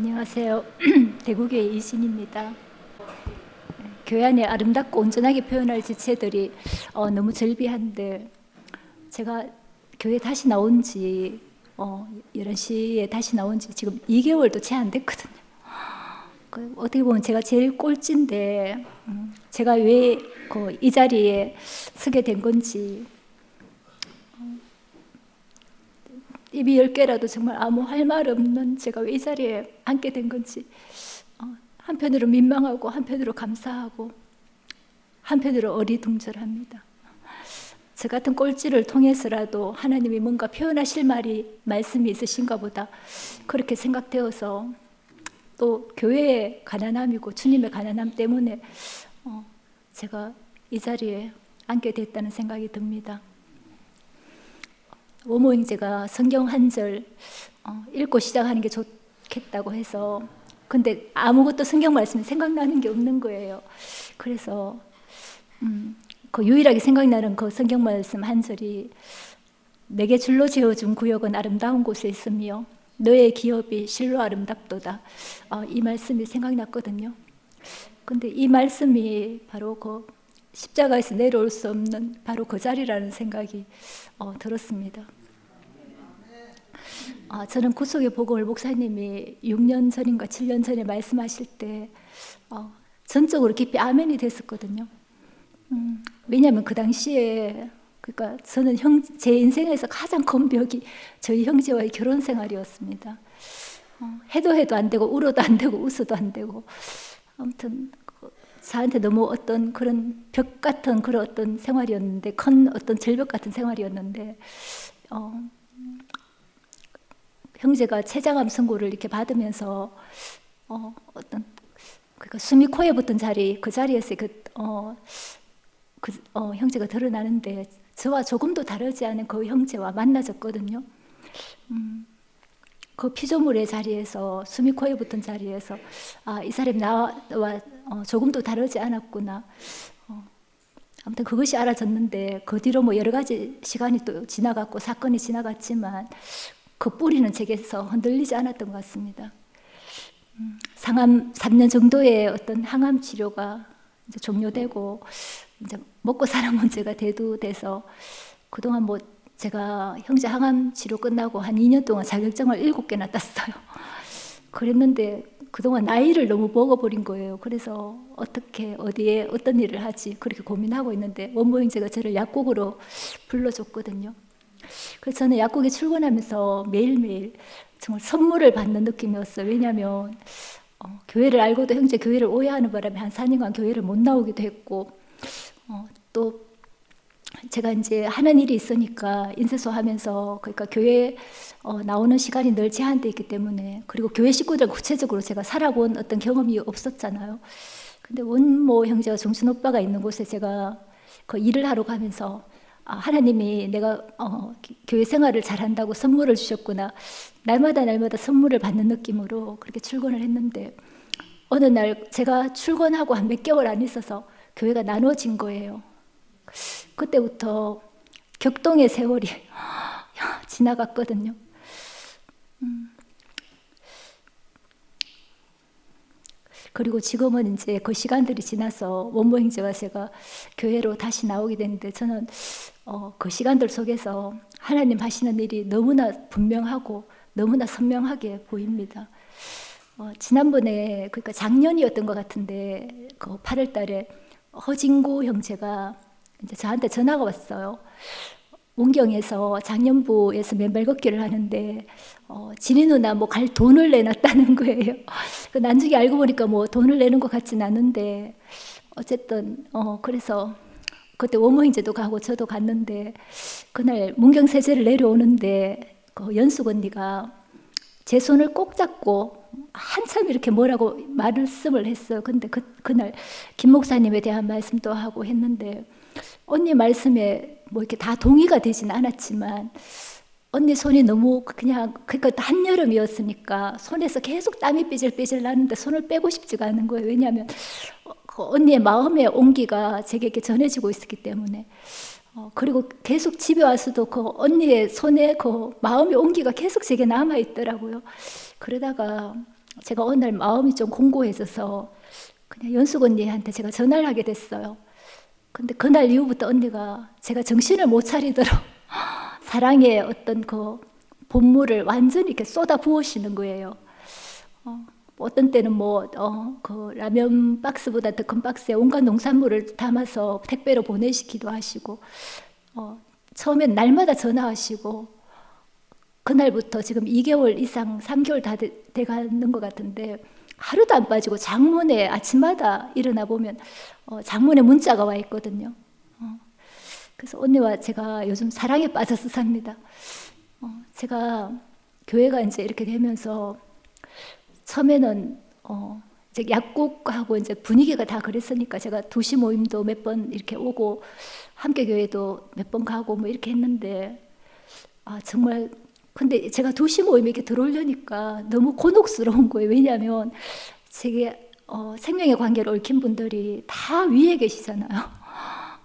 안녕하세요. 대구교회 이신입니다. 교회 안에 아름답고 온전하게 표현할 지체들이 너무 절비한데 제가 교회 다시 나온 지 11시에 다시 나온 지 지금 2개월도 채 안 됐거든요. 어떻게 보면 제가 제일 꼴찌인데 제가 왜 이 자리에 서게 된 건지 입이 10개라도 정말 아무 할 말 없는 제가 왜 이 자리에 앉게 된 건지 한편으로 민망하고 한편으로 감사하고 한편으로 어리둥절합니다. 저 같은 꼴찌를 통해서라도 하나님이 뭔가 표현하실 말씀이 있으신가 보다 그렇게 생각되어서 또 교회의 가난함이고 주님의 가난함 때문에 제가 이 자리에 앉게 됐다는 생각이 듭니다. 오모 형제가 성경 한 절 읽고 시작하는 게 좋겠다고 해서 근데 아무것도 성경 말씀이 생각나는 게 없는 거예요. 그래서 그 유일하게 생각나는 그 성경 말씀 한 절이 내게 줄로 지어준 구역은 아름다운 곳에 있으며 너의 기업이 실로 아름답도다. 이 말씀이 생각났거든요. 근데 이 말씀이 바로 그 십자가에서 내려올 수 없는 바로 그 자리라는 생각이 들었습니다. 저는 구속의 복음을 목사님이 6년 전인가 7년 전에 말씀하실 때 전적으로 깊이 아멘이 됐었거든요. 왜냐하면 그 당시에 그러니까 저는 제 인생에서 가장 큰 벽이 저희 형제와의 결혼 생활이었습니다. 해도 안 되고 울어도 안 되고 웃어도 안 되고 아무튼 저한테 너무 어떤 그런 벽 같은 그런 어떤 생활이었는데 큰 어떤 절벽 같은 생활이었는데 형제가 췌장암 선고를 이렇게 받으면서 어떤 그러니까 숨이 코에 붙은 자리 그 자리에서 형제가 드러나는데 저와 조금도 다르지 않은 그 형제와 만나졌거든요. 그 피조물의 자리에서 숨이 코에 붙은 자리에서 이 사람이 나와 조금도 다르지 않았구나. 아무튼 그것이 알아졌는데 그 뒤로 뭐 여러 가지 시간이 또 지나갔고 사건이 지나갔지만 그 뿌리는 제게서 흔들리지 않았던 것 같습니다. 상암 3년 정도의 어떤 항암 치료가 이제 종료되고 이제 먹고 사는 문제가 대두돼서 그동안 뭐 제가 형제 항암 치료 끝나고 한 2년 동안 자격증을 7개나 땄어요. 그랬는데 그동안 나이를 너무 먹어버린 거예요. 그래서 어떻게 어디에 어떤 일을 하지 그렇게 고민하고 있는데 원모 형제가 저를 약국으로 불러줬거든요. 그래서 저는 약국에 출근하면서 매일매일 정말 선물을 받는 느낌이었어요. 왜냐하면 교회를 알고도 형제 교회를 오해하는 바람에 한 4년간 교회를 못 나오기도 했고 또 제가 이제 하는 일이 있으니까 인쇄소 하면서 그러니까 교회 나오는 시간이 늘 제한되어 있기 때문에 그리고 교회 식구들 구체적으로 제가 살아본 어떤 경험이 없었잖아요. 근데 원모 형제와 정순 오빠가 있는 곳에 제가 그 일을 하러 가면서 하나님이 내가 교회 생활을 잘한다고 선물을 주셨구나. 날마다 선물을 받는 느낌으로 그렇게 출근을 했는데 어느 날 제가 출근하고 한 몇 개월 안 있어서 교회가 나눠진 거예요. 그때부터 격동의 세월이 지나갔거든요. 그리고 지금은 이제 그 시간들이 지나서 원모 형제와 제가 교회로 다시 나오게 됐는데 저는 그 시간들 속에서 하나님 하시는 일이 너무나 분명하고 너무나 선명하게 보입니다. 지난번에 그러니까 작년이었던 것 같은데 그 8월 달에 허진구 형제가 이제 저한테 전화가 왔어요. 문경에서 작년부에서 맨발 걷기를 하는데 진희 누나 뭐 갈 돈을 내놨다는 거예요. 나중에 알고 보니까 뭐 돈을 내는 것 같진 않은데 어쨌든 그래서 그때 원모 형제도 가고 저도 갔는데 그날 문경 세제를 내려오는데 그 연숙 언니가 제 손을 꼭 잡고 한참 이렇게 뭐라고 말씀을 했어요. 근데 그날 김 목사님에 대한 말씀도 하고 했는데 언니 말씀에 뭐 이렇게 다 동의가 되진 않았지만 언니 손이 너무 그냥 그러니까 한여름이었으니까 손에서 계속 땀이 삐질삐질 나는데 손을 빼고 싶지가 않은 거예요. 왜냐하면 그 언니의 마음의 온기가 제게 이렇게 전해지고 있었기 때문에 그리고 계속 집에 와서도 그 언니의 손에 그 마음의 온기가 계속 제게 남아 있더라고요. 그러다가 제가 어느 날 마음이 좀 공고해져서 그냥 연숙 언니한테 제가 전화를 하게 됐어요. 근데 그날 이후부터 언니가 제가 정신을 못 차리도록 사랑의 어떤 그 본물을 완전히 이렇게 쏟아 부으시는 거예요. 어떤 때는 그 라면 박스보다 더 큰 박스에 온갖 농산물을 담아서 택배로 보내시기도 하시고, 처음엔 날마다 전화하시고, 그날부터 지금 2개월 이상, 3개월 다 돼가는 것 같은데, 하루도 안 빠지고 장문에 아침마다 일어나 보면 장문에 문자가 와 있거든요. 그래서 언니와 제가 요즘 사랑에 빠져서 삽니다. 제가 교회가 이제 이렇게 되면서 처음에는 이제 약국하고 이제 분위기가 다 그랬으니까 제가 도시 모임도 몇 번 이렇게 오고 함께 교회도 몇 번 가고 뭐 이렇게 했는데 정말 근데 제가 도시 모임에 이렇게 들어오려니까 너무 곤혹스러운 거예요. 왜냐하면 제게 생명의 관계를 얽힌 분들이 다 위에 계시잖아요.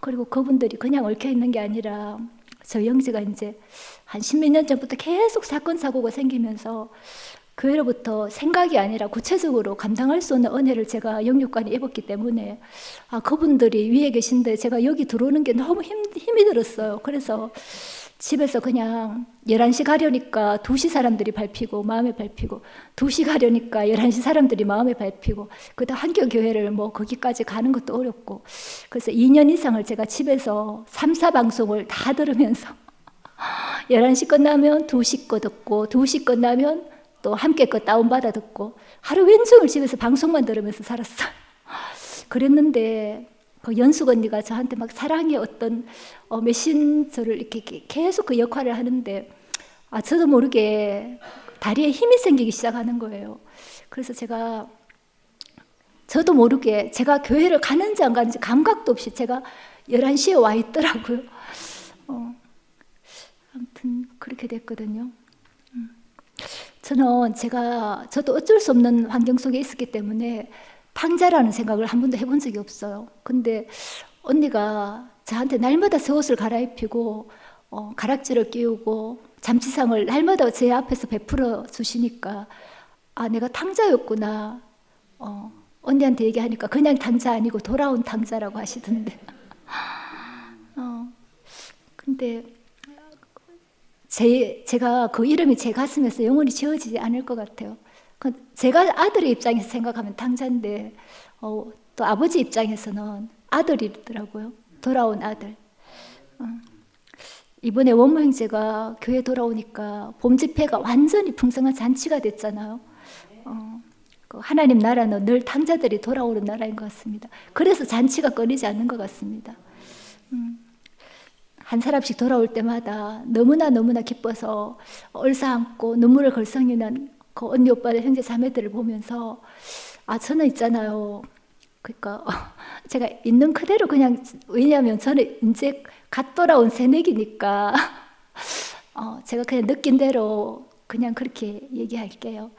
그리고 그분들이 그냥 얽혀 있는 게 아니라 저희 형제가 이제 한 십몇 년 전부터 계속 사건 사고가 생기면서 교회로부터 생각이 아니라 구체적으로 감당할 수 없는 은혜를 제가 영육간에 입었기 때문에 그분들이 위에 계신데 제가 여기 들어오는 게 너무 힘이 들었어요. 그래서 집에서 그냥 11시 가려니까 2시 사람들이 밟히고 마음에 밟히고 2시 가려니까 11시 사람들이 마음에 밟히고 그다음 한교교회를 뭐 거기까지 가는 것도 어렵고 그래서 2년 이상을 제가 집에서 3, 4방송을 다 들으면서 11시 끝나면 2시 거 듣고 2시 끝나면 또 함께 거 다운받아 듣고 하루 왼종일 집에서 방송만 들으면서 살았어요. 그랬는데 그 연숙 언니가 저한테 막 사랑의 어떤 메신저를 이렇게 계속 그 역할을 하는데 저도 모르게 다리에 힘이 생기기 시작하는 거예요. 그래서 저도 모르게 제가 교회를 가는지 안 가는지 감각도 없이 제가 11시에 와 있더라고요. 아무튼 그렇게 됐거든요. 저도 어쩔 수 없는 환경 속에 있었기 때문에 탕자라는 생각을 한 번도 해본 적이 없어요. 근데 언니가 저한테 날마다 새 옷을 갈아입히고 가락지를 끼우고 잠치상을 날마다 제 앞에서 베풀어 주시니까 내가 탕자였구나. 언니한테 얘기하니까 그냥 탕자 아니고 돌아온 탕자라고 하시던데. 근데 제가 그 이름이 제 가슴에서 영원히 지워지지 않을 것 같아요. 제가 아들의 입장에서 생각하면 탕자인데 또 아버지 입장에서는 아들이더라고요. 돌아온 아들. 이번에 원모 형제가 교회 돌아오니까 봄 집회가 완전히 풍성한 잔치가 됐잖아요. 그 하나님 나라는 늘 탕자들이 돌아오는 나라인 것 같습니다. 그래서 잔치가 끊이지 않는 것 같습니다. 한 사람씩 돌아올 때마다 너무나 기뻐서 얼싸안고 눈물을 걸썽이는 그 언니 오빠들 형제 자매들을 보면서 저는 있잖아요. 그러니까 제가 있는 그대로 그냥 왜냐하면 저는 이제 갓 돌아온 새내기니까 제가 그냥 느낀 대로 그냥 그렇게 얘기할게요.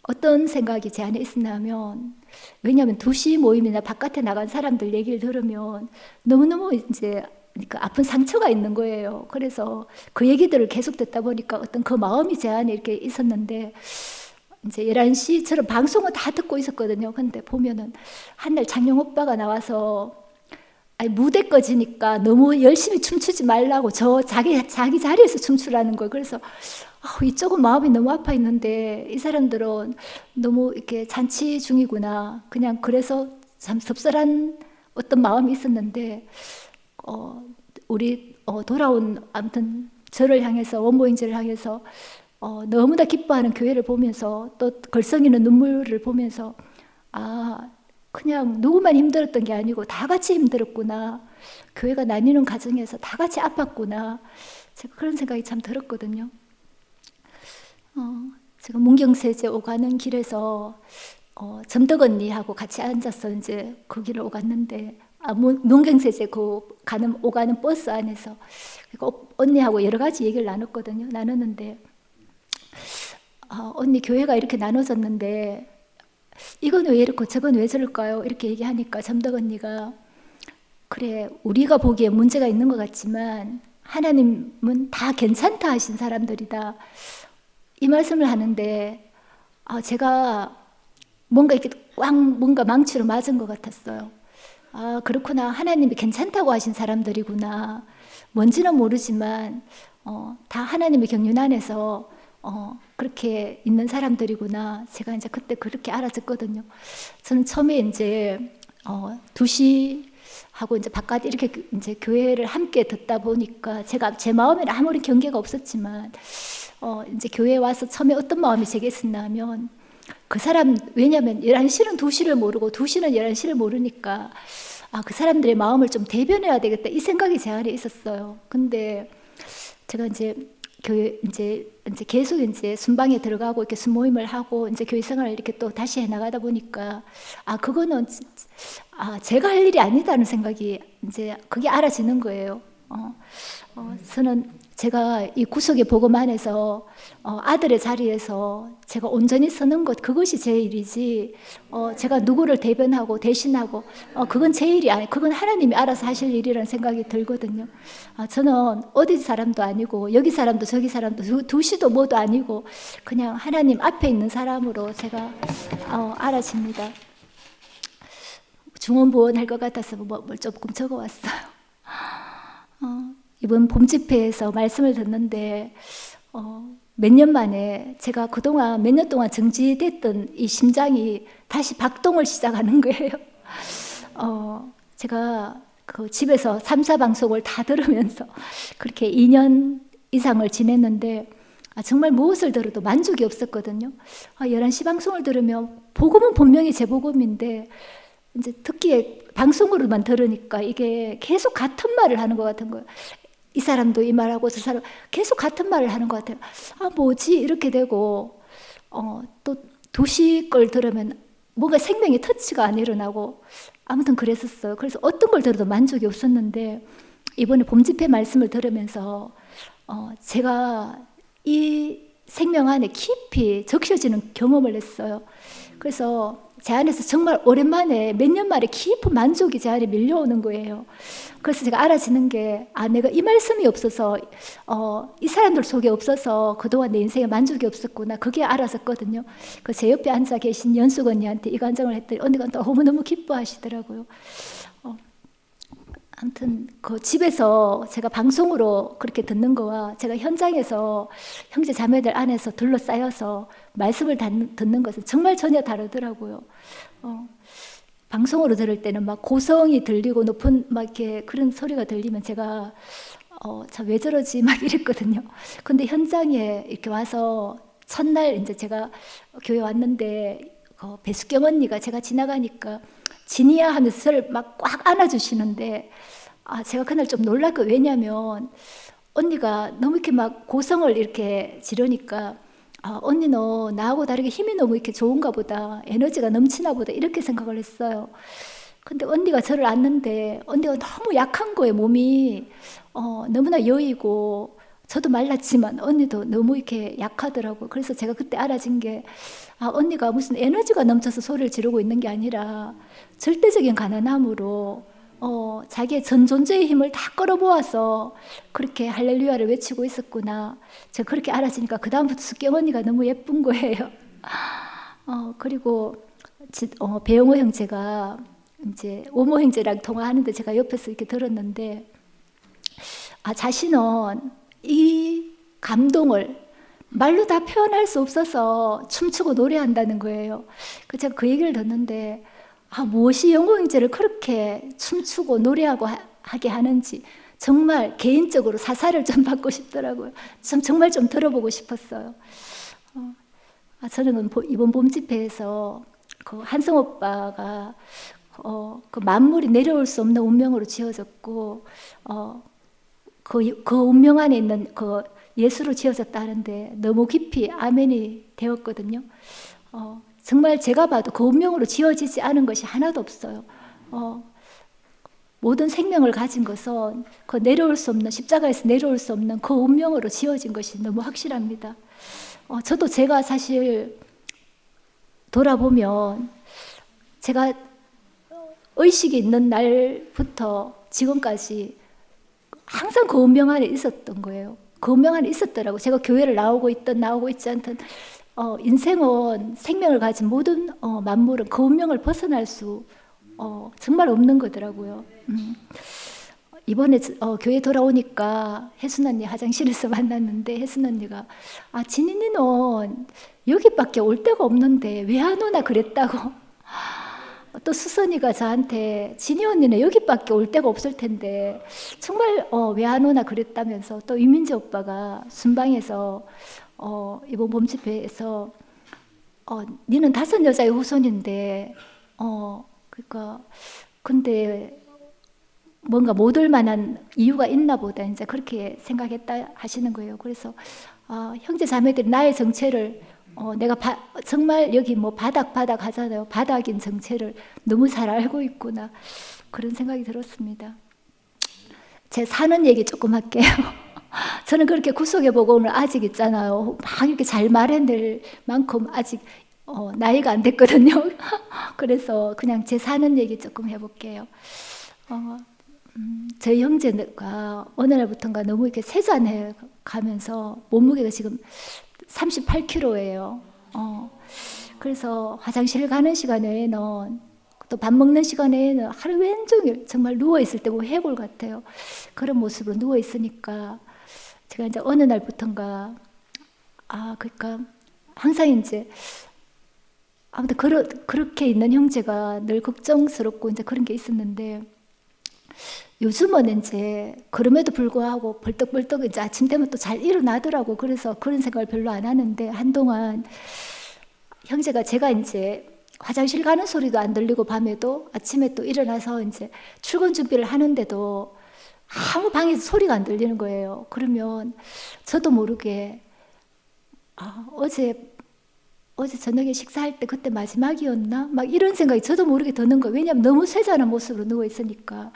어떤 생각이 제 안에 있었냐면 왜냐하면 도시 모임이나 바깥에 나간 사람들 얘기를 들으면 너무너무 이제 그러니까 아픈 상처가 있는 거예요. 그래서 그 얘기들을 계속 듣다 보니까 어떤 그 마음이 제 안에 이렇게 있었는데 이제 11시처럼 방송은 다 듣고 있었거든요. 근데 보면은 한날 장영 오빠가 나와서 무대 꺼지니까 너무 열심히 춤추지 말라고 자기 자리에서 춤추라는 거예요. 그래서 이쪽은 마음이 너무 아파 있는데 이 사람들은 너무 이렇게 잔치 중이구나. 그냥 그래서 참 섭섭한 어떤 마음이 있었는데 우리 돌아온 아무튼 저를 향해서 원모인제를 향해서 너무나 기뻐하는 교회를 보면서 또 걸썽이는 눈물을 보면서 그냥 누구만 힘들었던 게 아니고 다 같이 힘들었구나. 교회가 나뉘는 과정에서 다 같이 아팠구나. 제가 그런 생각이 참 들었거든요. 제가 문경세제 오가는 길에서 점덕 언니하고 같이 앉아서 이제 그 길을 오갔는데 문경세제 오가는 버스 안에서 언니하고 여러 가지 얘기를 나눴는데 언니 교회가 이렇게 나눠졌는데 이건 왜 이렇고 저건 왜 저럴까요? 이렇게 얘기하니까 점덕 언니가 그래 우리가 보기에 문제가 있는 것 같지만 하나님은 다 괜찮다 하신 사람들이다 이 말씀을 하는데 제가 뭔가 이렇게 꽉 뭔가 망치로 맞은 것 같았어요. 그렇구나. 하나님이 괜찮다고 하신 사람들이구나. 뭔지는 모르지만 다 하나님의 경륜 안에서 그렇게 있는 사람들이구나. 제가 이제 그때 그렇게 알아듣거든요. 저는 처음에 이제 2시 하고 이제 바깥 이렇게 이제 교회를 함께 듣다 보니까 제가 제 마음에는 아무리 경계가 없었지만 이제 교회에 와서 처음에 어떤 마음이 제게 있었냐면 그 사람, 왜냐면 11시는 2시를 모르고 2시는 11시를 모르니까 그 사람들의 마음을 좀 대변해야 되겠다 이 생각이 제 안에 있었어요. 근데 제가 이제 교회 이제 계속 이제 순방에 들어가고 이렇게 순모임을 하고 이제 교회 생활을 이렇게 또 다시 해 나가다 보니까 그거는 제가 할 일이 아니다는 생각이 이제 그게 알아지는 거예요. 저는 제가 이 구속의 복음 안에서 아들의 자리에서 제가 온전히 서는 것 그것이 제 일이지 제가 누구를 대변하고 대신하고 그건 제 일이 아니 그건 하나님이 알아서 하실 일이라는 생각이 들거든요. 저는 어디 사람도 아니고 여기 사람도 저기 사람도 두시도 뭐도 아니고 그냥 하나님 앞에 있는 사람으로 제가 알아집니다. 중원보원 할 것 같아서 뭘 조금 적어왔어요. 이번 봄 집회에서 말씀을 듣는데 몇 년 만에 제가 그동안 몇 년 동안 정지됐던 이 심장이 다시 박동을 시작하는 거예요. 제가 그 집에서 3사 방송을 다 들으면서 그렇게 2년 이상을 지냈는데 정말 무엇을 들어도 만족이 없었거든요. 11시 방송을 들으면 복음은 분명히 제 복음인데 이제 특히 방송으로만 들으니까 이게 계속 같은 말을 하는 것 같은 거예요. 이 사람도 이 말하고 저 사람 계속 같은 말을 하는 것 같아요. 뭐지 이렇게 되고 또 2시 걸 들으면 뭔가 생명의 터치가 안 일어나고 아무튼 그랬었어요. 그래서 어떤 걸 들어도 만족이 없었는데 이번에 봄집회 말씀을 들으면서 제가 이 생명 안에 깊이 적셔지는 경험을 했어요. 그래서 제 안에서 정말 오랜만에 몇 년 만에 깊은 만족이 제 안에 밀려오는 거예요. 그래서 제가 알아지는 게 내가 이 말씀이 없어서 이 사람들 속에 없어서 그동안 내 인생에 만족이 없었구나 그게 알았었거든요. 그 제 옆에 앉아 계신 연숙 언니한테 이 간증을 했더니 언니가 너무너무 기뻐하시더라고요. 아무튼 그 집에서 제가 방송으로 그렇게 듣는 거와 제가 현장에서 형제 자매들 안에서 둘러싸여서 말씀을 듣는 것은 정말 전혀 다르더라고요. 방송으로 들을 때는 막 고성이 들리고 높은 막 이렇게 그런 소리가 들리면 제가 참 왜 저러지 막 이랬거든요. 근데 현장에 이렇게 와서 첫날 이제 제가 교회 왔는데 배숙경 언니가 제가 지나가니까 지니야 하면서 저를 막 꽉 안아주시는데 제가 그날 좀 놀랐고 왜냐면 언니가 너무 이렇게 막 고성을 이렇게 지르니까 언니 너 나하고 다르게 힘이 너무 이렇게 좋은가 보다 에너지가 넘치나 보다 이렇게 생각을 했어요. 근데 언니가 저를 안는데 언니가 너무 약한 거예요. 몸이 너무나 여이고 저도 말랐지만 언니도 너무 이렇게 약하더라고요. 그래서 제가 그때 알아진 게 언니가 무슨 에너지가 넘쳐서 소리를 지르고 있는 게 아니라 절대적인 가난함으로 자기의 전 존재의 힘을 다 끌어모아서 그렇게 할렐루야를 외치고 있었구나. 제가 그렇게 알아지니까 그 다음부터 숙경 언니가 너무 예쁜 거예요. 그리고 배영호 형제가 이제 오모 형제랑 통화하는데 제가 옆에서 이렇게 들었는데 자신은 이 감동을 말로 다 표현할 수 없어서 춤추고 노래한다는 거예요. 제가 그 얘기를 듣는데 무엇이 영호 형제를 그렇게 춤추고 노래하고 하게 하는지 정말 개인적으로 사사를 좀 받고 싶더라고요. 정말 좀 들어보고 싶었어요. 저는 이번 봄 집회에서 그 한성 오빠가 그 만물이 내려올 수 없는 운명으로 지어졌고 그 운명 안에 있는 그 예수로 지어졌다는데 너무 깊이 아멘이 되었거든요. 정말 제가 봐도 그 운명으로 지어지지 않은 것이 하나도 없어요. 모든 생명을 가진 것은 그 내려올 수 없는 십자가에서 내려올 수 없는 그 운명으로 지어진 것이 너무 확실합니다. 저도 제가 사실 돌아보면 제가 의식이 있는 날부터 지금까지 항상 그 운명 안에 있었던 거예요. 그 운명 안에 있었더라고. 제가 교회를 나오고 있든 나오고 있지 않든 인생은 생명을 가진 모든 만물은 그 운명을 벗어날 수 정말 없는 거더라고요. 이번에 교회 돌아오니까 혜순 언니 화장실에서 만났는데 혜순 언니가 진이는 여기밖에 올 데가 없는데 왜 안 오나 그랬다고. 또 수선이가 저한테 진이 언니는 여기밖에 올 데가 없을 텐데 정말 왜 안 오나 그랬다면서, 또 이민재 오빠가 순방에서 이번 봄집회에서 니는 5 여자의 후손인데 그러니까 근데 뭔가 못 올 만한 이유가 있나 보다 이제 그렇게 생각했다 하시는 거예요. 그래서 형제 자매들이 나의 정체를 내가 정말 여기 뭐 바닥 하잖아요. 바닥인 정체를 너무 잘 알고 있구나, 그런 생각이 들었습니다. 제 사는 얘기 조금 할게요. 저는 그렇게 구속의 복음을 아직 있잖아요. 막 이렇게 잘 말해낼 만큼 아직 나이가 안 됐거든요. 그래서 그냥 제 사는 얘기 조금 해볼게요. 저희 형제가 어느 날부터인가 너무 이렇게 세잔해 가면서 몸무게가 지금 38kg예요. 그래서 화장실 가는 시간에는, 또 밥 먹는 시간에는 하루 왼종일 정말 누워있을 때 뭐 해골 같아요. 그런 모습으로 누워있으니까 제가 이제 어느 날부터인가 그러니까 항상 이제 아무튼 그렇게 있는 형제가 늘 걱정스럽고 이제 그런 게 있었는데, 요즘은 이제 그럼에도 불구하고 벌떡벌떡 이제 아침 되면 또 잘 일어나더라고. 그래서 그런 생각을 별로 안 하는데, 한동안 형제가 제가 이제 화장실 가는 소리도 안 들리고 밤에도 아침에 또 일어나서 이제 출근 준비를 하는데도 아무 방에서 소리가 안 들리는 거예요. 그러면 저도 모르게 어제 저녁에 식사할 때 그때 마지막이었나? 막 이런 생각이 저도 모르게 드는 거예요. 왜냐하면 너무 쇠잔한 모습으로 누워 있으니까.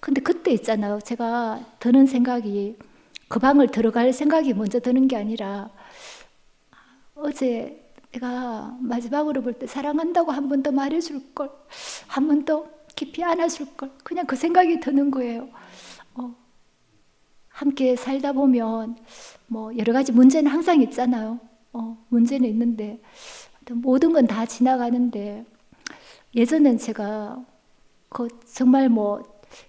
근데 그때 있잖아요. 제가 드는 생각이, 그 방을 들어갈 생각이 먼저 드는 게 아니라, 어제 내가 마지막으로 볼 때 사랑한다고 한 번 더 말해줄 걸, 한 번 더 깊이 안아줄 걸, 그냥 그 생각이 드는 거예요. 함께 살다 보면 뭐 여러 가지 문제는 항상 있잖아요. 문제는 있는데 모든 건 다 지나가는데, 예전엔 제가 정말 뭐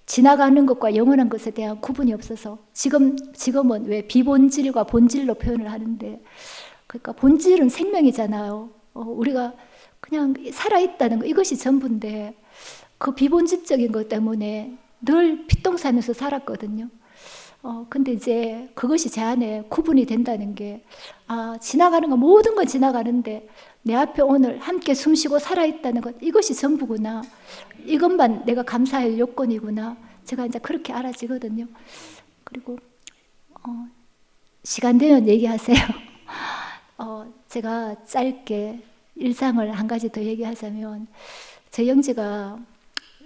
지나가는 것과 영원한 것에 대한 구분이 없어서, 지금은 왜 비본질과 본질로 표현을 하는데, 그러니까 본질은 생명이잖아요. 우리가 그냥 살아있다는 거, 이것이 전부인데 그 비본질적인 것 때문에 늘 핏똥사면서 살았거든요. 근데 이제 그것이 제 안에 구분이 된다는 게, 지나가는 거, 모든 건 지나가는데 내 앞에 오늘 함께 숨쉬고 살아있다는 것, 이것이 전부구나. 이것만 내가 감사할 요건이구나. 제가 이제 그렇게 알아지거든요. 그리고 시간 되면 얘기하세요. 제가 짧게 일상을 한 가지 더 얘기하자면, 제 형제가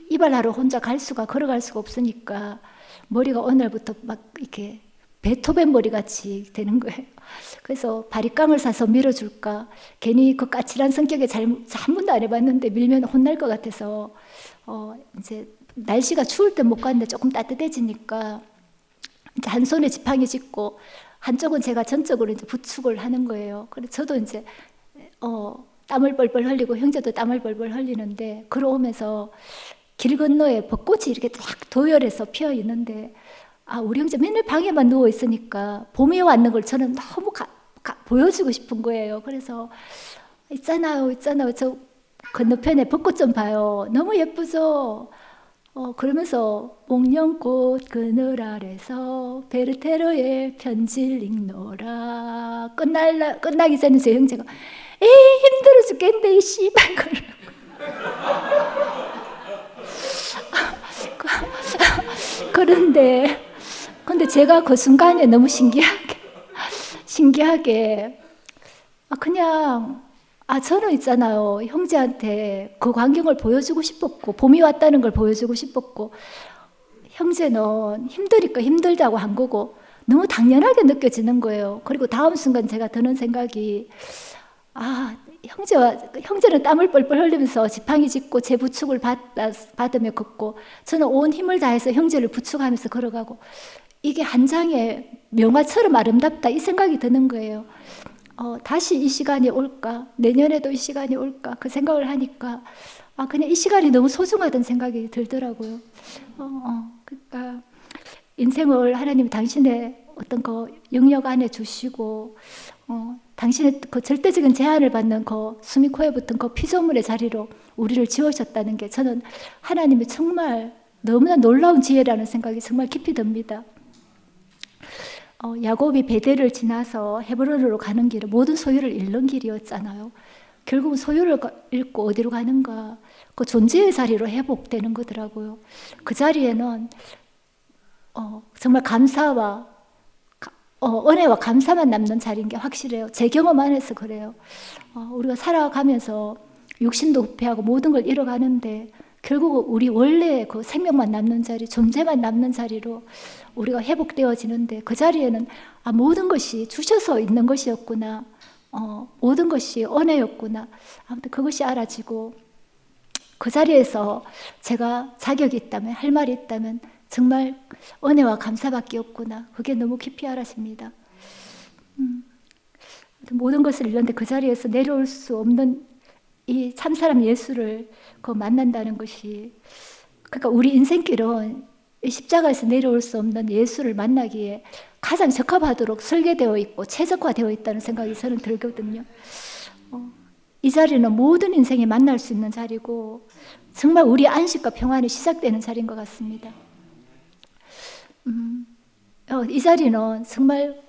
이발하러 혼자 걸어갈 수가 없으니까 머리가 어느 날부터 막 이렇게 베토벤 머리 같이 되는 거예요. 그래서 바리깡을 사서 밀어줄까, 괜히 그 까칠한 성격에 한 번도 안 해봤는데 밀면 혼날 것 같아서 이제 날씨가 추울 때 못 갔는데 조금 따뜻해지니까 이제 한 손에 지팡이 짚고 한쪽은 제가 전적으로 이제 부축을 하는 거예요. 그래서 저도 이제 땀을 뻘뻘 흘리고 형제도 땀을 뻘뻘 흘리는데, 걸어오면서 길 건너에 벚꽃이 이렇게 딱 도열해서 피어 있는데, 우리 형제 맨날 방에만 누워 있으니까 봄이 왔는 걸 저는 너무 보여주고 싶은 거예요. 그래서 있잖아요, 저 건너편에 벚꽃 좀 봐요. 너무 예쁘죠? 그러면서 목련꽃 그늘 아래서 베르테르의 편지를 읽노라. 끝나기 전에 제 형제가 에이 힘들어 죽겠는데 이 씨발 걸. 근데 제가 그 순간에 너무 신기하게 그냥 저는 있잖아요, 형제한테 그 광경을 보여주고 싶었고 봄이 왔다는 걸 보여주고 싶었고, 형제는 힘드니까 힘들다고 한 거고 너무 당연하게 느껴지는 거예요. 그리고 다음 순간 제가 드는 생각이, 형제는 땀을 뻘뻘 흘리면서 지팡이 짚고 제 부축을 받으며 걷고, 저는 온 힘을 다해서 형제를 부축하면서 걸어가고, 이게 한 장의 명화처럼 아름답다, 이 생각이 드는 거예요. 다시 이 시간이 올까? 내년에도 이 시간이 올까? 그 생각을 하니까 그냥 이 시간이 너무 소중하다는 생각이 들더라고요. 그러니까 인생을 하나님 당신의 어떤 그 영역 안에 주시고 당신의 그 절대적인 제한을 받는 그 수미코에 붙은 그 피조물의 자리로 우리를 지으셨다는 게 저는 하나님이 정말 너무나 놀라운 지혜라는 생각이 정말 깊이 듭니다. 야곱이 베델을 지나서 헤브론으로 가는 길은 모든 소유를 잃는 길이었잖아요. 결국은 소유를 잃고 어디로 가는가? 그 존재의 자리로 회복되는 거더라고요. 그 자리에는 정말 감사와 은혜와 감사만 남는 자리인 게 확실해요. 제 경험 안에서 그래요. 우리가 살아가면서 육신도 후퇴하고 모든 걸 잃어가는데 결국 우리 원래의 그 생명만 남는 자리, 존재만 남는 자리로 우리가 회복되어지는데 그 자리에는 모든 것이 주셔서 있는 것이었구나. 모든 것이 은혜였구나. 아무튼 그것이 알아지고 그 자리에서 제가 자격이 있다면, 할 말이 있다면 정말 은혜와 감사밖에 없구나. 그게 너무 깊이 알아집니다. 모든 것을 잃는데 그 자리에서 내려올 수 없는 이 참사람 예수를 만난다는 것이, 그러니까 우리 인생길은 십자가에서 내려올 수 없는 예수를 만나기에 가장 적합하도록 설계되어 있고 최적화되어 있다는 생각이 저는 들거든요. 이 자리는 모든 인생이 만날 수 있는 자리고 정말 우리 안식과 평안이 시작되는 자리인 것 같습니다. 이 자리는 정말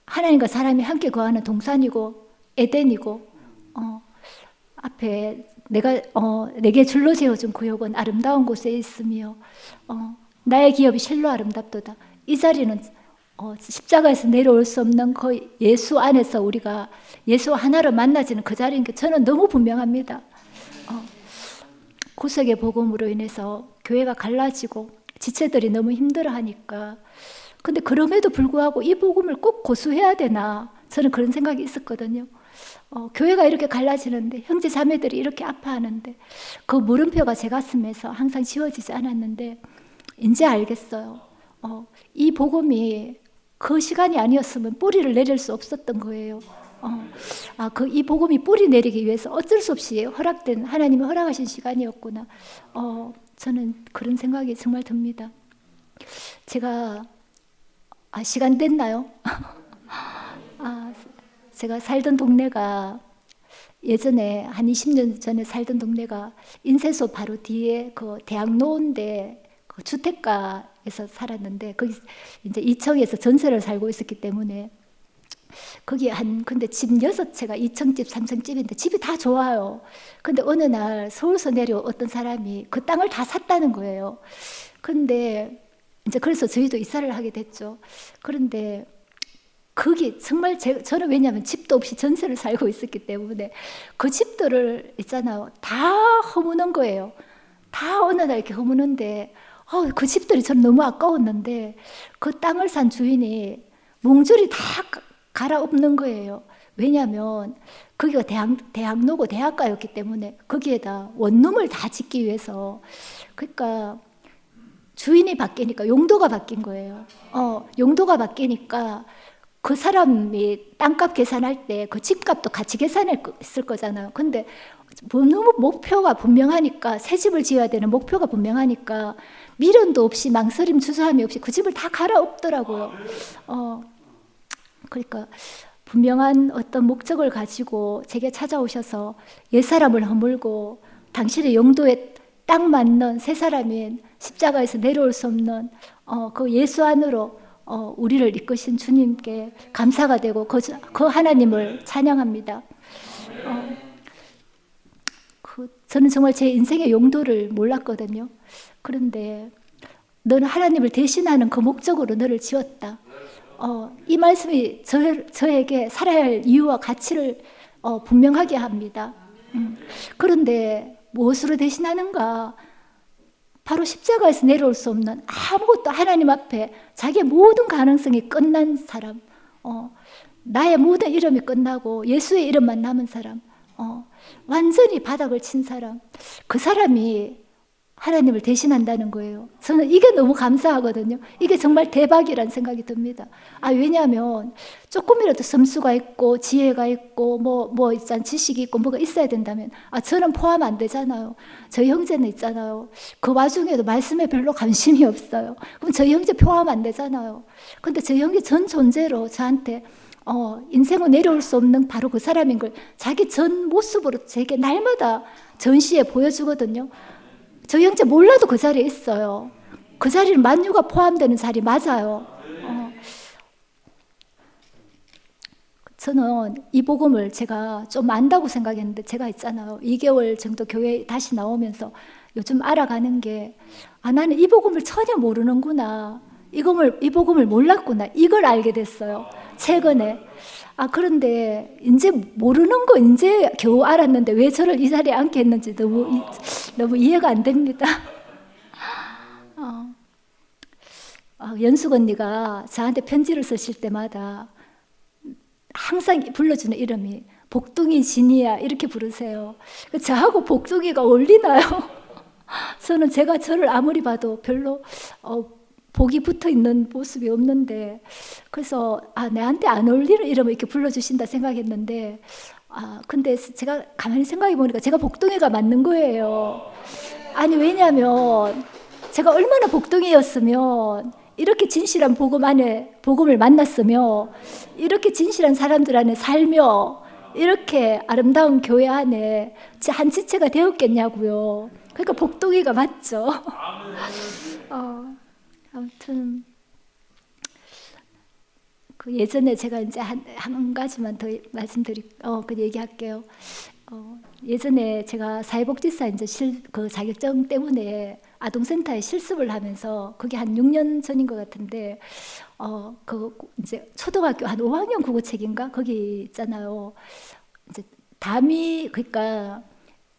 하나님과 사람이 함께 거하는 동산이고 에덴이고 앞에 내게 줄로 세워준 구역은 아름다운 곳에 있으며 나의 기업이 실로 아름답도다. 이 자리는 십자가에서 내려올 수 없는 그 예수 안에서 우리가 예수 하나로 만나지는 그 자리인 게 저는 너무 분명합니다. 구속의 복음으로 인해서 교회가 갈라지고 지체들이 너무 힘들어하니까, 근데 그럼에도 불구하고 이 복음을 꼭 고수해야 되나, 저는 그런 생각이 있었거든요. 교회가 이렇게 갈라지는데, 형제 자매들이 이렇게 아파하는데 그 물음표가 제 가슴에서 항상 지워지지 않았는데 이제 알겠어요. 이 복음이 그 시간이 아니었으면 뿌리를 내릴 수 없었던 거예요. 이 복음이 뿌리 내리기 위해서 어쩔 수 없이 허락된, 하나님이 허락하신 시간이었구나. 저는 그런 생각이 정말 듭니다. 제가 시간 됐나요? 제가 살던 동네가 예전에 한 20년 전에 살던 동네가 인쇄소 바로 뒤에 그 대학로인데 그 주택가에서 살았는데 거기 이제 2층에서 전세를 살고 있었기 때문에 거기 근데 집 6채가 2층집, 3층집인데 집이 다 좋아요. 근데 어느 날 서울서 내려온 어떤 사람이 그 땅을 다 샀다는 거예요. 근데 이제 그래서 저희도 이사를 하게 됐죠. 그런데 거기 정말 저는 왜냐하면 집도 없이 전세를 살고 있었기 때문에 그 집들을 있잖아요. 다 허무는 거예요. 다 어느 날 이렇게 허무는데 그 집들이 저는 너무 아까웠는데 그 땅을 산 주인이 몽줄이 다 갈아엎는 거예요. 왜냐하면 거기가 대학로고 대학가였기 때문에 거기에다 원룸을 다 짓기 위해서, 그러니까 주인이 바뀌니까 용도가 바뀐 거예요. 용도가 바뀌니까 그 사람이 땅값 계산할 때 그 집값도 같이 계산했을 거잖아요. 근데 너무 목표가 분명하니까, 새 집을 지어야 되는 목표가 분명하니까 미련도 없이 망설임 주저함이 없이 그 집을 다 갈아엎더라고요. 그러니까 분명한 어떤 목적을 가지고 제게 찾아오셔서 옛사람을 허물고 당신의 용도에 딱 맞는 새 사람인 십자가에서 내려올 수 없는 그 예수 안으로 우리를 이끄신 주님께 감사가 되고 그 하나님을 찬양합니다. 저는 정말 제 인생의 용도를 몰랐거든요. 그런데 너는 하나님을 대신하는 그 목적으로 너를 지었다. 이 말씀이 저에게 살아야 할 이유와 가치를 분명하게 합니다. 그런데 무엇으로 대신하는가? 바로 십자가에서 내려올 수 없는, 아무것도 하나님 앞에 자기의 모든 가능성이 끝난 사람, 나의 모든 이름이 끝나고 예수의 이름만 남은 사람, 완전히 바닥을 친 사람, 그 사람이 하나님을 대신한다는 거예요. 저는 이게 너무 감사하거든요. 이게 정말 대박이라는 생각이 듭니다. 왜냐하면 조금이라도 점수가 있고 지혜가 있고 있잖아, 지식이 있고 뭐가 있어야 된다면 저는 포함 안 되잖아요. 저희 형제는 있잖아요. 그 와중에도 말씀에 별로 관심이 없어요. 그럼 저희 형제 포함 안 되잖아요. 근데 저희 형제 전 존재로 저한테 인생은 내려올 수 없는 바로 그 사람인 걸 자기 전 모습으로 제게 날마다 전시해 보여주거든요. 저희 형제 몰라도 그 자리에 있어요. 그 자리는 만유가 포함되는 자리 맞아요. 저는 이 복음을 제가 좀 안다고 생각했는데 제가 있잖아요. 2개월 정도 교회에 다시 나오면서 요즘 알아가는 게 나는 이 복음을 전혀 모르는구나. 이 복음을 몰랐구나. 이걸 알게 됐어요. 최근에. 그런데 이제 모르는 거 이제 겨우 알았는데 왜 저를 이 자리에 앉게 했는지 너무 이해가 안 됩니다. 연숙 언니가 저한테 편지를 쓰실 때마다 항상 불러주는 이름이 복둥이 진이야 이렇게 부르세요. 저하고 복둥이가 어울리나요? 저는 제가 저를 아무리 봐도 별로 복이 붙어 있는 모습이 없는데 그래서 내한테 안 어울리는 이름을 이렇게 불러주신다 생각했는데 근데 제가 가만히 생각해 보니까 제가 복둥이가 맞는 거예요. 왜냐하면 제가 얼마나 복둥이였으면 이렇게 진실한 복음을 만났으며 이렇게 진실한 사람들 안에 살며 이렇게 아름다운 교회 안에 한 지체가 되었겠냐고요. 그러니까 복둥이가 맞죠. 아무튼 그 예전에 제가 이제 한 가지만 더 그 얘기할게요. 예전에 제가 사회복지사 이제 그 자격증 때문에 아동센터에 실습을 하면서 그게 한 6년 전인 것 같은데 그 이제 초등학교 한 5학년 국어책인가 거기 있잖아요. 이제 담이 그러니까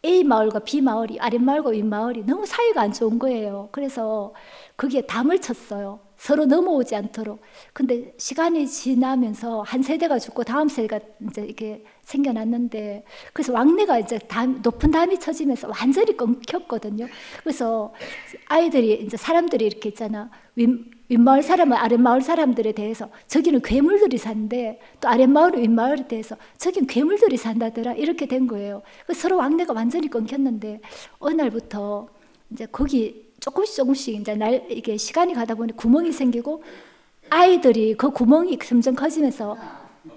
A 마을과 B 마을이 아랫마을과 윗마을이 너무 사이가 안 좋은 거예요. 그래서 거기에 담을 쳤어요. 서로 넘어오지 않도록. 근데 시간이 지나면서 한 세대가 죽고 다음 세대가 이제 이렇게 생겨났는데 그래서 왕래가 이제 높은 담이 쳐지면서 완전히 끊겼거든요. 그래서 아이들이 이제 사람들이 이렇게 있잖아. 윗마을 사람은 아랫마을 사람들에 대해서 저기는 괴물들이 산대 또 아랫마을은 윗마을에 대해서 저긴 괴물들이 산다더라 이렇게 된 거예요. 그래서 서로 왕래가 완전히 끊겼는데 어느 날부터 이제 거기 조금씩 이제 이게 시간이 가다 보니 구멍이 생기고 아이들이 그 구멍이 점점 커지면서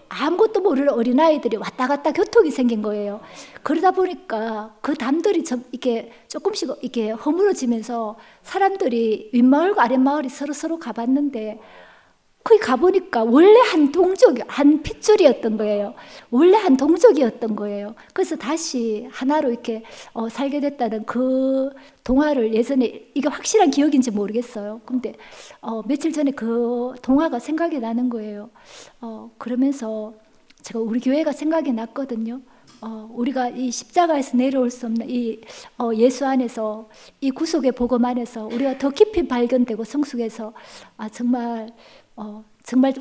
아무것도 모르는 어린아이들이 왔다 갔다 교통이 생긴 거예요. 그러다 보니까 그 담들이 이렇게 조금씩 이렇게 허물어지면서 사람들이 윗마을과 아랫마을이 서로 가봤는데 거기 가보니까 원래 한 핏줄이었던 거예요. 원래 한 동족이었던 거예요. 그래서 다시 하나로 이렇게 살게 됐다는 그 동화를 예전에 이게 확실한 기억인지 모르겠어요. 근데 며칠 전에 그 동화가 생각이 나는 거예요. 그러면서 제가 우리 교회가 생각이 났거든요. 우리가 이 십자가에서 내려올 수 없는 이 예수 안에서 이 구속의 복음 안에서 우리가 더 깊이 발견되고 성숙해서 정말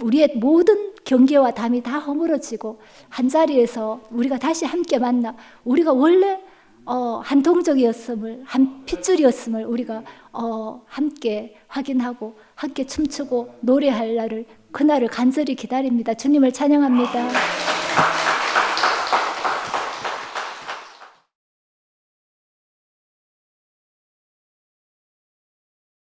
우리의 모든 경계와 담이 다 허물어지고 한 자리에서 우리가 다시 함께 만나 우리가 원래 한 동족이었음을 한 핏줄이었음을 우리가 함께 확인하고 함께 춤추고 노래할 그날을 간절히 기다립니다. 주님을 찬양합니다.